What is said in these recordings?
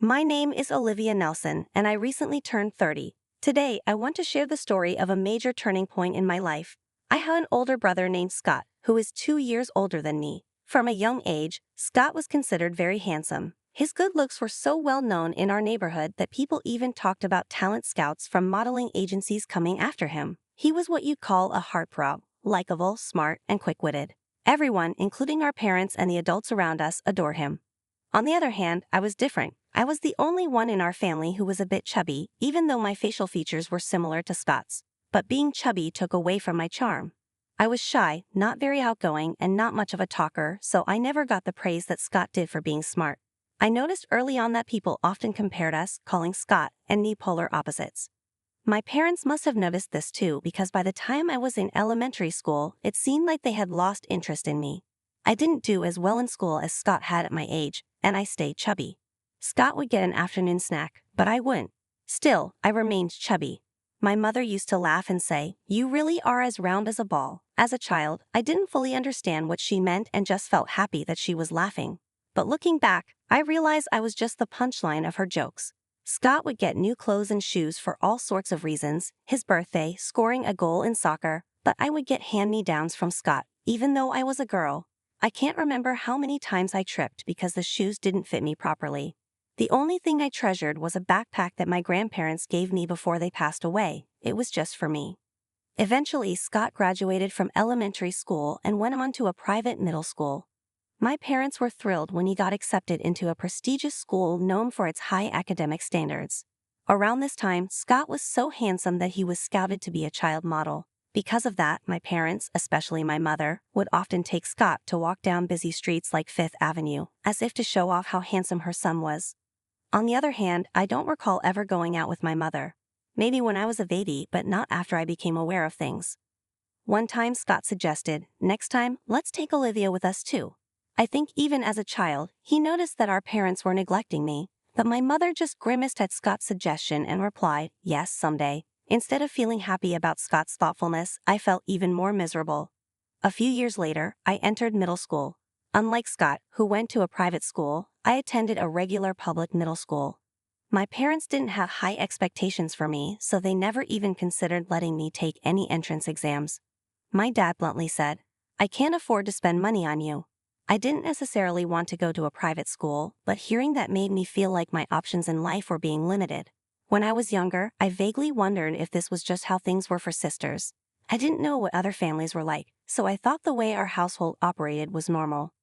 My name is Olivia Nelson, and I recently turned 30. Today, I want to share the story of a major turning point in my life. I have an older brother named Scott, who is 2 years older than me. From a young age, Scott was considered very handsome. His good looks were so well known in our neighborhood that people even talked about talent scouts from modeling agencies coming after him. He was what you'd call a heartthrob, likable, smart, and quick-witted. Everyone, including our parents and the adults around us, adored him. On the other hand, I was different. I was the only one in our family who was a bit chubby, even though my facial features were similar to Scott's. But being chubby took away from my charm. I was shy, not very outgoing, and not much of a talker, so I never got the praise that Scott did for being smart. I noticed early on that people often compared us, calling Scott and me polar opposites. My parents must have noticed this too, because by the time I was in elementary school, it seemed like they had lost interest in me. I didn't do as well in school as Scott had at my age, and I stayed chubby. Scott would get an afternoon snack, but I wouldn't. Still, I remained chubby. My mother used to laugh and say, "You really are as round as a ball." As a child, I didn't fully understand what she meant and just felt happy that she was laughing. But looking back, I realized I was just the punchline of her jokes. Scott would get new clothes and shoes for all sorts of reasons, his birthday, scoring a goal in soccer, but I would get hand-me-downs from Scott, even though I was a girl. I can't remember how many times I tripped because the shoes didn't fit me properly. The only thing I treasured was a backpack that my grandparents gave me before they passed away. It was just for me. Eventually, Scott graduated from elementary school and went on to a private middle school. My parents were thrilled when he got accepted into a prestigious school known for its high academic standards. Around this time, Scott was so handsome that he was scouted to be a child model. Because of that, my parents, especially my mother, would often take Scott to walk down busy streets like Fifth Avenue, as if to show off how handsome her son was. On the other hand, I don't recall ever going out with my mother. Maybe when I was a baby, but not after I became aware of things. One time Scott suggested, "Next time, let's take Olivia with us too." I think even as a child, he noticed that our parents were neglecting me, but my mother just grimaced at Scott's suggestion and replied, "Yes, someday." Instead of feeling happy about Scott's thoughtfulness, I felt even more miserable. A few years later, I entered middle school. Unlike Scott, who went to a private school, I attended a regular public middle school. My parents didn't have high expectations for me, so they never even considered letting me take any entrance exams. My dad bluntly said, "I can't afford to spend money on you." I didn't necessarily want to go to a private school, but hearing that made me feel like my options in life were being limited. When I was younger, I vaguely wondered if this was just how things were for sisters. I didn't know what other families were like, so I thought the way our household operated was normal.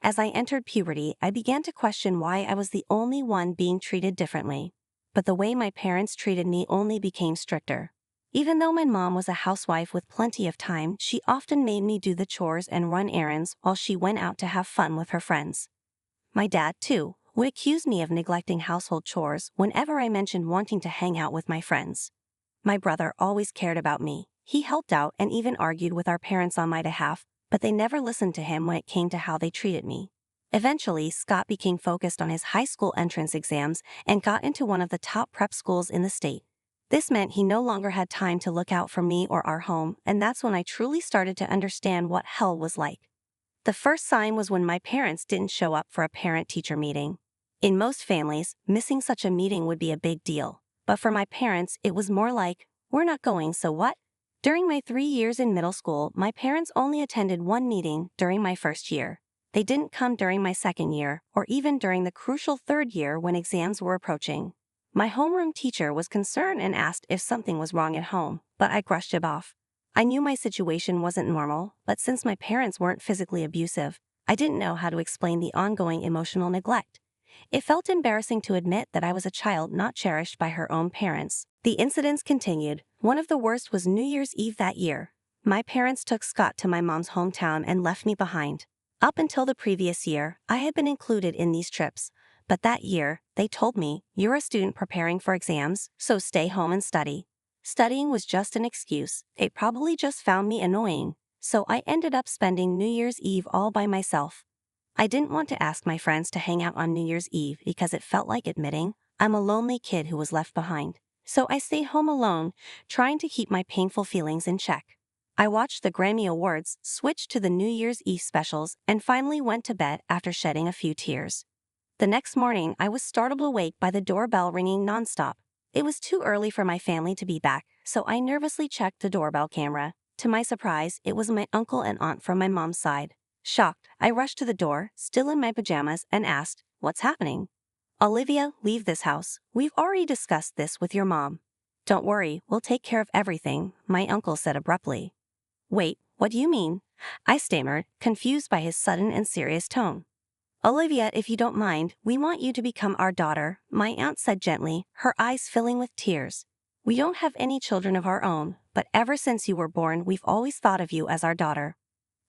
As I entered puberty, I began to question why I was the only one being treated differently. But the way my parents treated me only became stricter. Even though my mom was a housewife with plenty of time, she often made me do the chores and run errands while she went out to have fun with her friends. My dad, too, would accuse me of neglecting household chores whenever I mentioned wanting to hang out with my friends. My brother always cared about me. He helped out and even argued with our parents on my behalf, but they never listened to him when it came to how they treated me. Eventually, Scott became focused on his high school entrance exams and got into one of the top prep schools in the state. This meant he no longer had time to look out for me or our home, and that's when I truly started to understand what hell was like. The first sign was when my parents didn't show up for a parent-teacher meeting. In most families, missing such a meeting would be a big deal. But for my parents, it was more like, "We're not going, so what?" During my 3 years in middle school, my parents only attended one meeting during my first year. They didn't come during my second year, or even during the crucial third year when exams were approaching. My homeroom teacher was concerned and asked if something was wrong at home, but I brushed it off. I knew my situation wasn't normal, but since my parents weren't physically abusive, I didn't know how to explain the ongoing emotional neglect. It felt embarrassing to admit that I was a child not cherished by her own parents. The incidents continued. One of the worst was New Year's Eve that year. My parents took Scott to my mom's hometown and left me behind. Up until the previous year, I had been included in these trips, but that year, they told me, "You're a student preparing for exams, so stay home and study." Studying was just an excuse. They probably just found me annoying, so I ended up spending New Year's Eve all by myself. I didn't want to ask my friends to hang out on New Year's Eve because it felt like admitting I'm a lonely kid who was left behind. So I stayed home alone, trying to keep my painful feelings in check. I watched the Grammy Awards, switched to the New Year's Eve specials, and finally went to bed after shedding a few tears. The next morning, I was startled awake by the doorbell ringing nonstop. It was too early for my family to be back, so I nervously checked the doorbell camera. To my surprise, it was my uncle and aunt from my mom's side. Shocked, I rushed to the door, still in my pajamas, and asked, "What's happening?" "Olivia, leave this house. We've already discussed this with your mom." "Don't worry, we'll take care of everything," my uncle said abruptly. "Wait, what do you mean?" I stammered, confused by his sudden and serious tone. "Olivia, if you don't mind, we want you to become our daughter," my aunt said gently, her eyes filling with tears. "We don't have any children of our own, but ever since you were born, we've always thought of you as our daughter."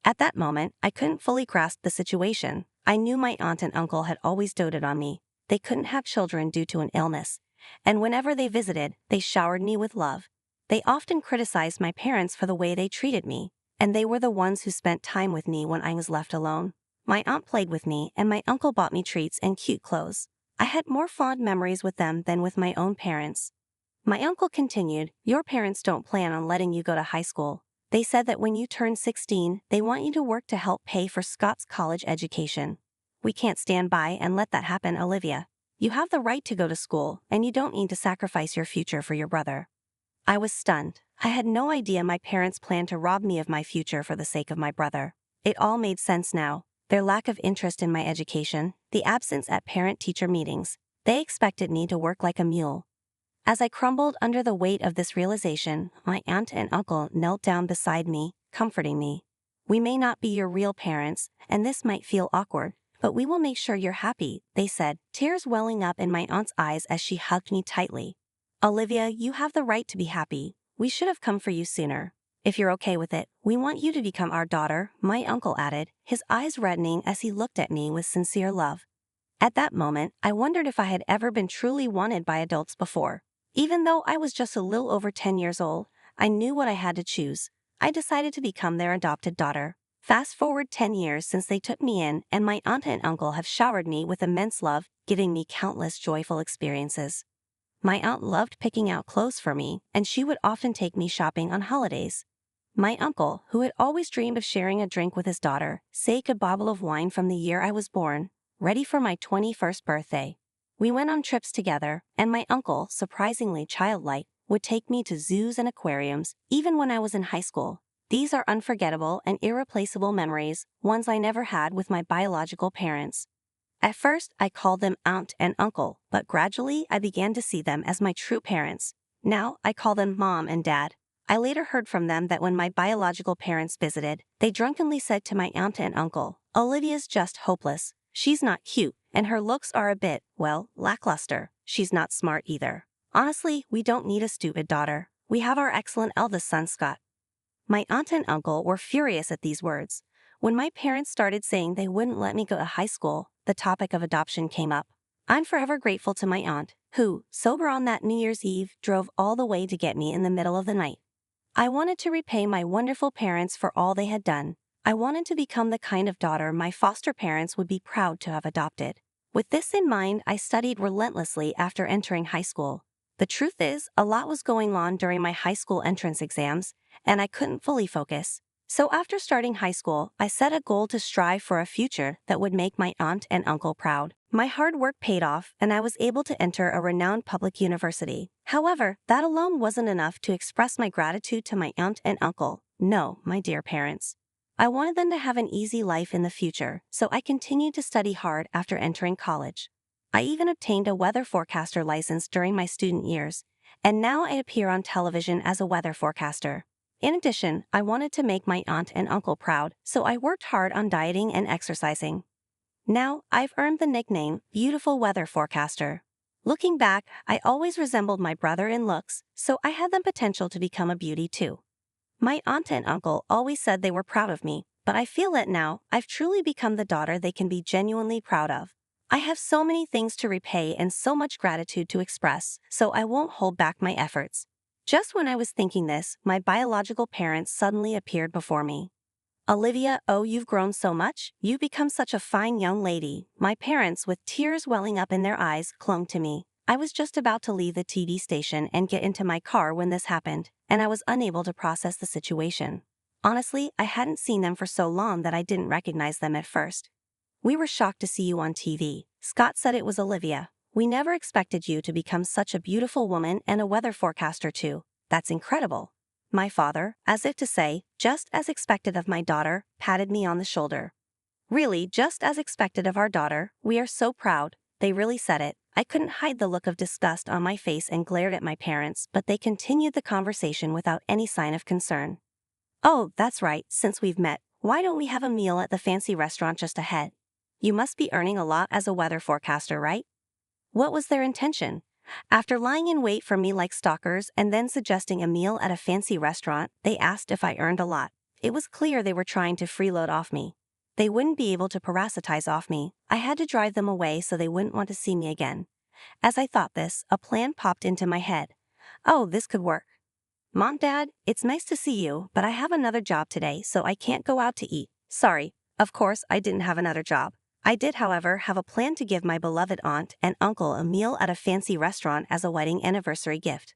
At that moment, I couldn't fully grasp the situation. I knew my aunt and uncle had always doted on me. They couldn't have children due to an illness, and whenever they visited, they showered me with love. They often criticized my parents for the way they treated me, and they were the ones who spent time with me when I was left alone. My aunt played with me, and my uncle bought me treats and cute clothes. I had more fond memories with them than with my own parents. My uncle continued, "Your parents don't plan on letting you go to high school. They said that when you turn 16, they want you to work to help pay for Scott's college education. We can't stand by and let that happen, Olivia. You have the right to go to school, and you don't need to sacrifice your future for your brother." I was stunned. I had no idea my parents planned to rob me of my future for the sake of my brother. It all made sense now. Their lack of interest in my education, the absence at parent-teacher meetings. They expected me to work like a mule. As I crumbled under the weight of this realization, my aunt and uncle knelt down beside me, comforting me. "We may not be your real parents, and this might feel awkward, but we will make sure you're happy," they said, tears welling up in my aunt's eyes as she hugged me tightly. "Olivia, you have the right to be happy. We should have come for you sooner. If you're okay with it, we want you to become our daughter," my uncle added, his eyes reddening as he looked at me with sincere love. At that moment, I wondered if I had ever been truly wanted by adults before. Even though I was just a little over 10 years old, I knew what I had to choose. I decided to become their adopted daughter. Fast forward 10 years since they took me in, and my aunt and uncle have showered me with immense love, giving me countless joyful experiences. My aunt loved picking out clothes for me, and she would often take me shopping on holidays. My uncle, who had always dreamed of sharing a drink with his daughter, saved a bottle of wine from the year I was born, ready for my 21st birthday. We went on trips together, and my uncle, surprisingly childlike, would take me to zoos and aquariums, even when I was in high school. These are unforgettable and irreplaceable memories, ones I never had with my biological parents. At first, I called them aunt and uncle, but gradually I began to see them as my true parents. Now, I call them mom and dad. I later heard from them that when my biological parents visited, they drunkenly said to my aunt and uncle, "Olivia's just hopeless. She's not cute, and her looks are a bit, well, lackluster. She's not smart either. Honestly, we don't need a stupid daughter. We have our excellent eldest son, Scott." My aunt and uncle were furious at these words. When my parents started saying they wouldn't let me go to high school, the topic of adoption came up. I'm forever grateful to my aunt, who, sober on that New Year's Eve, drove all the way to get me in the middle of the night. I wanted to repay my wonderful parents for all they had done. I wanted to become the kind of daughter my foster parents would be proud to have adopted. With this in mind, I studied relentlessly after entering high school. The truth is, a lot was going on during my high school entrance exams, and I couldn't fully focus. So after starting high school, I set a goal to strive for a future that would make my aunt and uncle proud. My hard work paid off, and I was able to enter a renowned public university. However, that alone wasn't enough to express my gratitude to my aunt and uncle. No, my dear parents. I wanted them to have an easy life in the future, so I continued to study hard after entering college. I even obtained a weather forecaster license during my student years, and now I appear on television as a weather forecaster. In addition, I wanted to make my aunt and uncle proud, so I worked hard on dieting and exercising. Now, I've earned the nickname Beautiful Weather Forecaster. Looking back, I always resembled my brother in looks, so I had the potential to become a beauty too. My aunt and uncle always said they were proud of me, but I feel that now I've truly become the daughter they can be genuinely proud of. I have so many things to repay and so much gratitude to express, so I won't hold back my efforts. Just when I was thinking this, my biological parents suddenly appeared before me. "Olivia, oh, you've grown so much. You've become such a fine young lady." My parents, with tears welling up in their eyes, clung to me. I was just about to leave the TV station and get into my car when this happened, and I was unable to process the situation. Honestly, I hadn't seen them for so long that I didn't recognize them at first. "We were shocked to see you on TV. Scott said it was Olivia. We never expected you to become such a beautiful woman and a weather forecaster too. That's incredible. My father, as if to say, just as expected of my daughter, patted me on the shoulder. Really, just as expected of our daughter, we are so proud. They really said it. I couldn't hide the look of disgust on my face and glared at my parents, but they continued the conversation without any sign of concern. Oh, that's right, since we've met, why don't we have a meal at the fancy restaurant just ahead? You must be earning a lot as a weather forecaster, right? What was their intention? After lying in wait for me like stalkers and then suggesting a meal at a fancy restaurant, they asked if I earned a lot. It was clear they were trying to freeload off me. They wouldn't be able to parasitize off me. I had to drive them away so they wouldn't want to see me again. As I thought this, a plan popped into my head. Oh, this could work. Mom, Dad, it's nice to see you, but I have another job today, so I can't go out to eat. Sorry. Of course, I didn't have another job. I did, however, have a plan to give my beloved aunt and uncle a meal at a fancy restaurant as a wedding anniversary gift.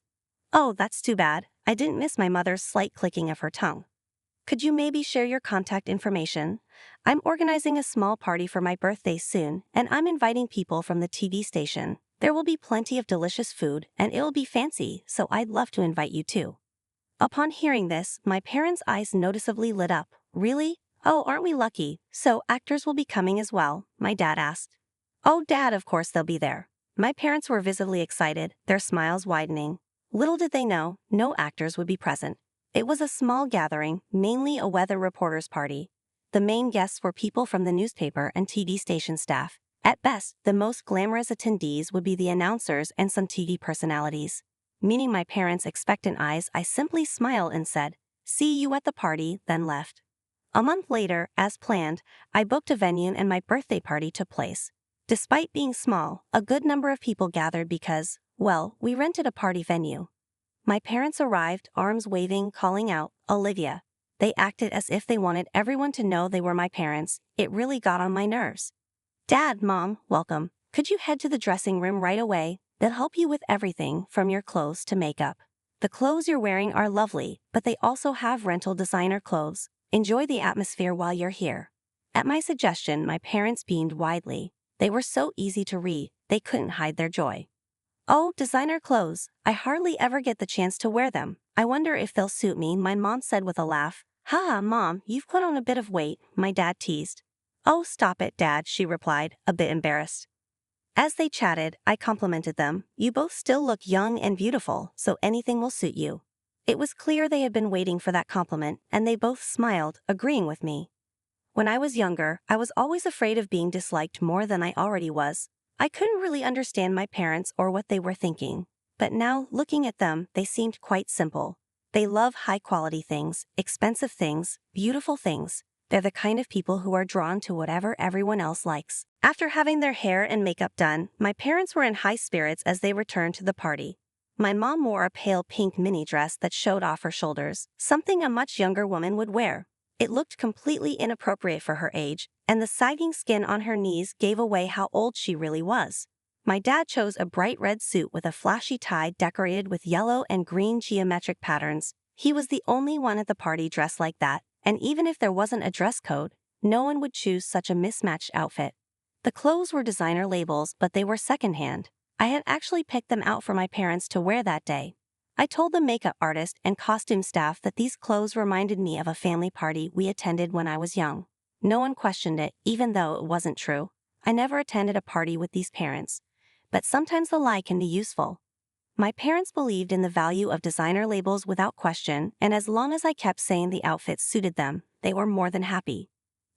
Oh, that's too bad. I didn't miss my mother's slight clicking of her tongue. Could you maybe share your contact information? I'm organizing a small party for my birthday soon, and I'm inviting people from the TV station. There will be plenty of delicious food, and it'll be fancy, so I'd love to invite you too. Upon hearing this, my parents' eyes noticeably lit up. Really? Oh, aren't we lucky? So actors will be coming as well? My dad asked. Oh, Dad, of course they'll be there. My parents were visibly excited, their smiles widening. Little did they know, no actors would be present. It was a small gathering, mainly a weather reporter's party. The main guests were people from the newspaper and TV station staff. At best, the most glamorous attendees would be the announcers and some TV personalities. Meeting my parents' expectant eyes, I simply smiled and said, "See you at the party," then left. A month later, as planned, I booked a venue and my birthday party took place. Despite being small, a good number of people gathered because, well, we rented a party venue. My parents arrived, arms waving, calling out, "Olivia." They acted as if they wanted everyone to know they were my parents. It really got on my nerves. Dad, Mom, welcome. Could you head to the dressing room right away? They'll help you with everything, from your clothes to makeup. The clothes you're wearing are lovely, but they also have rental designer clothes. Enjoy the atmosphere while you're here. At my suggestion, my parents beamed widely. They were so easy to read, they couldn't hide their joy. Oh, designer clothes. I hardly ever get the chance to wear them. I wonder if they'll suit me, my mom said with a laugh. Haha, Mom, you've put on a bit of weight, my dad teased. Oh, stop it, Dad, she replied, a bit embarrassed. As they chatted, I complimented them. You both still look young and beautiful, so anything will suit you. It was clear they had been waiting for that compliment, and they both smiled, agreeing with me. When I was younger, I was always afraid of being disliked more than I already was. I couldn't really understand my parents or what they were thinking. But now, looking at them, they seemed quite simple. They love high-quality things, expensive things, beautiful things. They're the kind of people who are drawn to whatever everyone else likes. After having their hair and makeup done, my parents were in high spirits as they returned to the party. My mom wore a pale pink mini dress that showed off her shoulders, something a much younger woman would wear. It looked completely inappropriate for her age, and the sagging skin on her knees gave away how old she really was. My dad chose a bright red suit with a flashy tie decorated with yellow and green geometric patterns. He was the only one at the party dressed like that, and even if there wasn't a dress code, no one would choose such a mismatched outfit. The clothes were designer labels, but they were secondhand. I had actually picked them out for my parents to wear that day. I told the makeup artist and costume staff that these clothes reminded me of a family party we attended when I was young. No one questioned it, even though it wasn't true. I never attended a party with these parents. But sometimes the lie can be useful. My parents believed in the value of designer labels without question, and as long as I kept saying the outfits suited them, they were more than happy.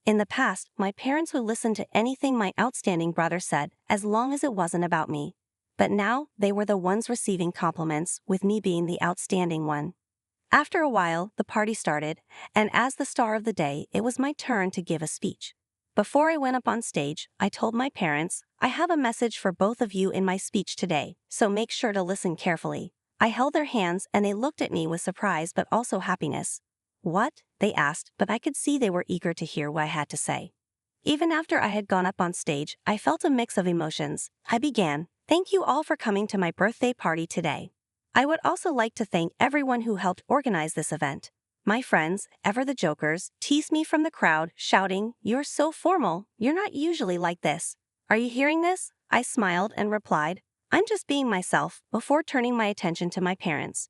In the past, my parents would listen to anything my outstanding brother said, as long as it wasn't about me. But now, they were the ones receiving compliments, with me being the outstanding one. After a while, the party started, and as the star of the day, it was my turn to give a speech. Before I went up on stage, I told my parents, "I have a message for both of you in my speech today, so make sure to listen carefully." I held their hands and they looked at me with surprise but also happiness. "What?" they asked, but I could see they were eager to hear what I had to say. Even after I had gone up on stage, I felt a mix of emotions. I began, "Thank you all for coming to my birthday party today. I would also like to thank everyone who helped organize this event. My friends, ever the jokers, teased me from the crowd, shouting, 'You're so formal, you're not usually like this.' Are you hearing this? I smiled and replied, I'm just being myself, before turning my attention to my parents.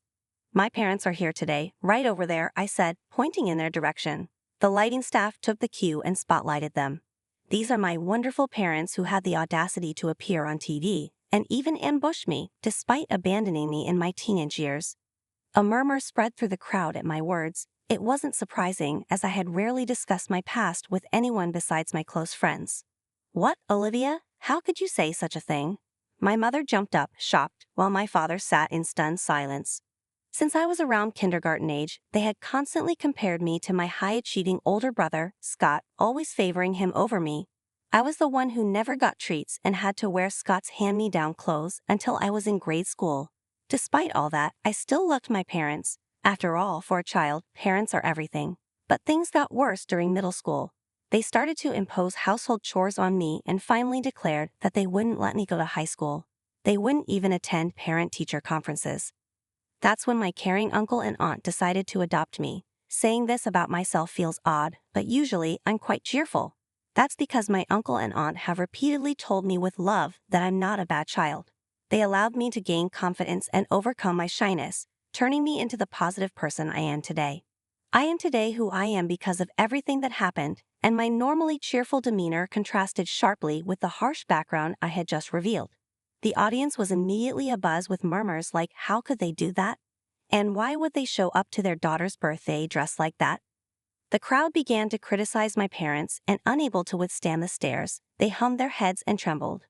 My parents are here today, right over there, I said, pointing in their direction. The lighting staff took the cue and spotlighted them. These are my wonderful parents who had the audacity to appear on TV, and even ambush me, despite abandoning me in my teenage years. A murmur spread through the crowd at my words. It wasn't surprising, as I had rarely discussed my past with anyone besides my close friends. What, Olivia? How could you say such a thing? My mother jumped up, shocked, while my father sat in stunned silence. Since I was around kindergarten age, they had constantly compared me to my high-achieving older brother, Scott, always favoring him over me. I was the one who never got treats and had to wear Scott's hand-me-down clothes until I was in grade school. Despite all that, I still loved my parents. After all, for a child, parents are everything. But things got worse during middle school. They started to impose household chores on me and finally declared that they wouldn't let me go to high school. They wouldn't even attend parent-teacher conferences. That's when my caring uncle and aunt decided to adopt me. Saying this about myself feels odd, but usually I'm quite cheerful. That's because my uncle and aunt have repeatedly told me with love that I'm not a bad child. They allowed me to gain confidence and overcome my shyness, turning me into the positive person I am today. I am today who I am because of everything that happened, and my normally cheerful demeanor contrasted sharply with the harsh background I had just revealed. The audience was immediately abuzz with murmurs like, how could they do that? And why would they show up to their daughter's birthday dressed like that? The crowd began to criticize my parents, and unable to withstand the stares, they hung their heads and trembled.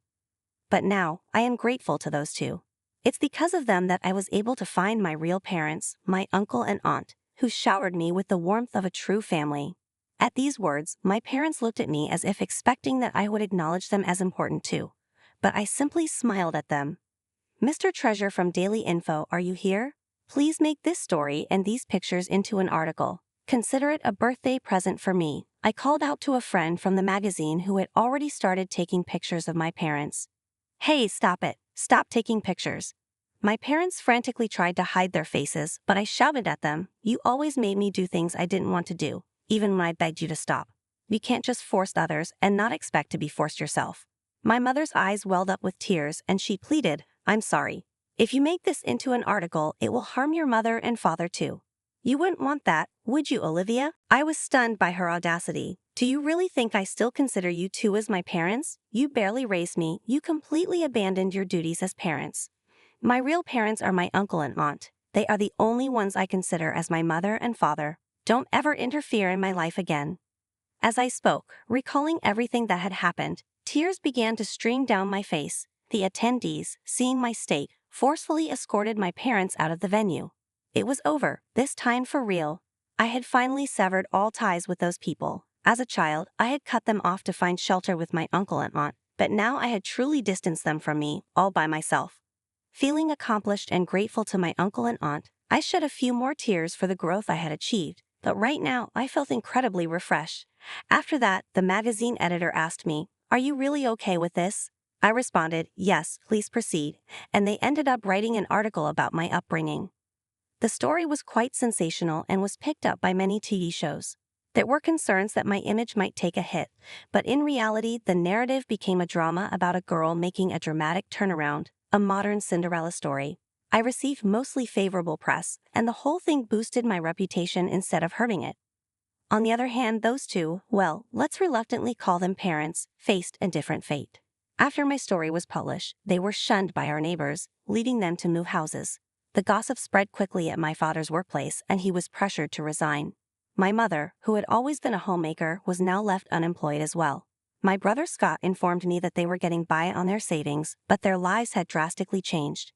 But now, I am grateful to those two. It's because of them that I was able to find my real parents, my uncle and aunt, who showered me with the warmth of a true family. At these words, my parents looked at me as if expecting that I would acknowledge them as important too. But I simply smiled at them. Mr. Treasure from Daily Info, are you here? Please make this story and these pictures into an article. Consider it a birthday present for me. I called out to a friend from the magazine who had already started taking pictures of my parents. Hey, stop it. Stop taking pictures. My parents frantically tried to hide their faces, but I shouted at them, you always made me do things I didn't want to do, even when I begged you to stop. You can't just force others and not expect to be forced yourself. My mother's eyes welled up with tears and she pleaded, I'm sorry. If you make this into an article, it will harm your mother and father too. You wouldn't want that, would you, Olivia? I was stunned by her audacity. Do you really think I still consider you two as my parents? You barely raised me, you completely abandoned your duties as parents. My real parents are my uncle and aunt. They are the only ones I consider as my mother and father. Don't ever interfere in my life again. As I spoke, recalling everything that had happened, tears began to stream down my face. The attendees, seeing my state, forcefully escorted my parents out of the venue. It was over, this time for real. I had finally severed all ties with those people. As a child, I had cut them off to find shelter with my uncle and aunt, but now I had truly distanced them from me, all by myself. Feeling accomplished and grateful to my uncle and aunt, I shed a few more tears for the growth I had achieved, but right now I felt incredibly refreshed. After that, the magazine editor asked me, are you really okay with this? I responded, yes, please proceed, and they ended up writing an article about my upbringing. The story was quite sensational and was picked up by many TV shows. There were concerns that my image might take a hit, but in reality, the narrative became a drama about a girl making a dramatic turnaround, a modern Cinderella story. I received mostly favorable press, and the whole thing boosted my reputation instead of hurting it. On the other hand, those two, well, let's reluctantly call them parents, faced a different fate. After my story was published, they were shunned by our neighbors, leading them to move houses. The gossip spread quickly at my father's workplace, and he was pressured to resign. My mother, who had always been a homemaker, was now left unemployed as well. My brother Scott informed me that they were getting by on their savings, but their lives had drastically changed.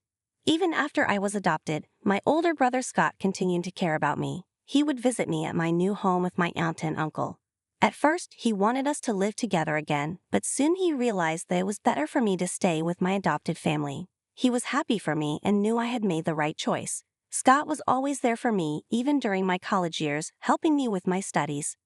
Even after I was adopted, my older brother Scott continued to care about me. He would visit me at my new home with my aunt and uncle. At first, he wanted us to live together again, but soon he realized that it was better for me to stay with my adopted family. He was happy for me and knew I had made the right choice. Scott was always there for me, even during my college years, helping me with my studies.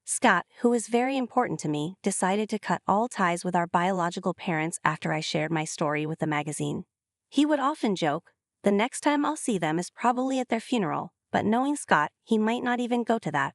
Scott, who was very important to me, decided to cut all ties with our biological parents after I shared my story with the magazine. He would often joke, the next time I'll see them is probably at their funeral, but knowing Scott, he might not even go to that.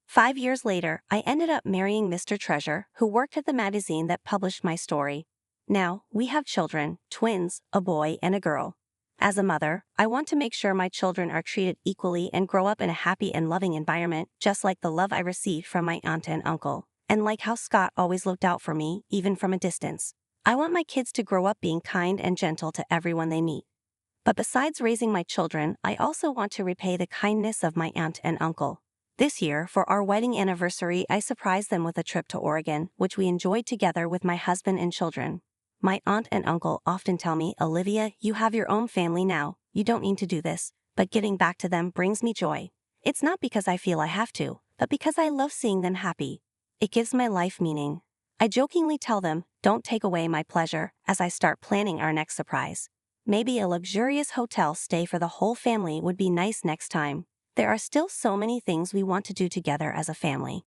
5 years later, I ended up marrying Mr. Treasure, who worked at the magazine that published my story. Now, we have children, twins, a boy and a girl. As a mother, I want to make sure my children are treated equally and grow up in a happy and loving environment, just like the love I received from my aunt and uncle, and like how Scott always looked out for me, even from a distance. I want my kids to grow up being kind and gentle to everyone they meet. But besides raising my children, I also want to repay the kindness of my aunt and uncle. This year, for our wedding anniversary, I surprised them with a trip to Oregon, which we enjoyed together with my husband and children. My aunt and uncle often tell me, "Olivia, you have your own family now, you don't need to do this," but getting back to them brings me joy. It's not because I feel I have to, but because I love seeing them happy. It gives my life meaning. I jokingly tell them, "Don't take away my pleasure," as I start planning our next surprise. Maybe a luxurious hotel stay for the whole family would be nice next time. There are still so many things we want to do together as a family.